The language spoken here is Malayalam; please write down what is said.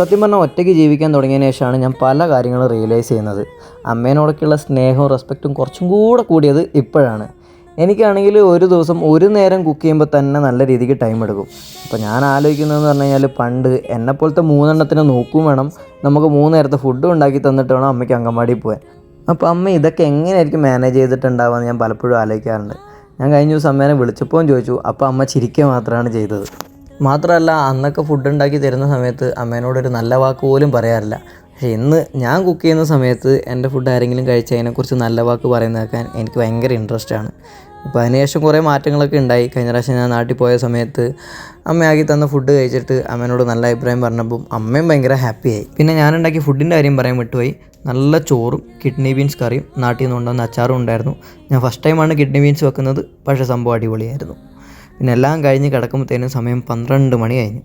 സത്യം പറഞ്ഞാൽ ഒറ്റയ്ക്ക് ജീവിക്കാൻ തുടങ്ങിയതിന് ശേഷമാണ് ഞാൻ പല കാര്യങ്ങളും റിയലൈസ് ചെയ്യുന്നത്. അമ്മേനോടൊക്കെയുള്ള സ്നേഹവും റെസ്പെക്റ്റും കുറച്ചും കൂടെ കൂടിയത് ഇപ്പോഴാണ്. എനിക്കാണെങ്കിൽ ഒരു ദിവസം ഒരു നേരം കുക്ക് ചെയ്യുമ്പോൾ തന്നെ നല്ല രീതിക്ക് ടൈം എടുക്കും. അപ്പോൾ ഞാൻ ആലോചിക്കുന്നതെന്ന് പറഞ്ഞു കഴിഞ്ഞാൽ, പണ്ട് എന്നെപ്പോലത്തെ 3 എണ്ണത്തിനെ നോക്കും വേണം, നമുക്ക് 3 നേരത്തെ ഫുഡും ഉണ്ടാക്കി തന്നിട്ട് വേണം അമ്മയ്ക്ക് അങ്കൻവാടിയിൽ പോകാൻ. അപ്പോൾ അമ്മ ഇതൊക്കെ എങ്ങനെയായിരിക്കും മാനേജ് ചെയ്തിട്ടുണ്ടാവുമെന്ന് ഞാൻ പലപ്പോഴും ആലോചിക്കാറുണ്ട്. ഞാൻ കഴിഞ്ഞ ദിവസം അമ്മേനെ വിളിച്ചപ്പോൾ ചോദിച്ചു. അപ്പോൾ അമ്മ ചിരിക്കുക മാത്രമാണ് ചെയ്തത്. മാത്രമല്ല, അന്നൊക്കെ ഫുഡ് ഉണ്ടാക്കി തരുന്ന സമയത്ത് അമ്മേനോടൊരു നല്ല വാക്ക് പോലും പറയാറില്ല. പക്ഷേ ഇന്ന് ഞാൻ കുക്ക് ചെയ്യുന്ന സമയത്ത് എൻ്റെ ഫുഡ് ആരെങ്കിലും കഴിച്ച് അതിനെക്കുറിച്ച് നല്ല വാക്ക് പറയുന്നത് കേൾക്കാൻ എനിക്ക് ഭയങ്കര ഇൻട്രസ്റ്റാണ്. അപ്പോൾ അതിനുശേഷം കുറേ മാറ്റങ്ങളൊക്കെ ഉണ്ടായി. കഴിഞ്ഞ പ്രാവശ്യം ഞാൻ നാട്ടിൽ പോയ സമയത്ത് അമ്മയാക്കി തന്ന ഫുഡ് കഴിച്ചിട്ട് അമ്മേനോട് നല്ല അഭിപ്രായം പറഞ്ഞപ്പം അമ്മയും ഭയങ്കര ഹാപ്പിയായി. പിന്നെ ഞാനുണ്ടാക്കിയ ഫുഡിൻ്റെ കാര്യം പറയാൻ വിട്ടുപോയി. നല്ല ചോറും കിഡ്നി ബീൻസ് കറിയും നാട്ടിൽ നിന്ന് കൊണ്ടുവന്ന അച്ചാറും ഉണ്ടായിരുന്നു. ഞാൻ ഫസ്റ്റ് ടൈമാണ് കിഡ്നി ബീൻസ് വെക്കുന്നത്, പക്ഷേ സംഭവം അടിപൊളിയായിരുന്നു. പിന്നെ എല്ലാം കഴിഞ്ഞ് കിടക്കുമ്പോഴത്തേനും സമയം 12 മണി കഴിഞ്ഞു.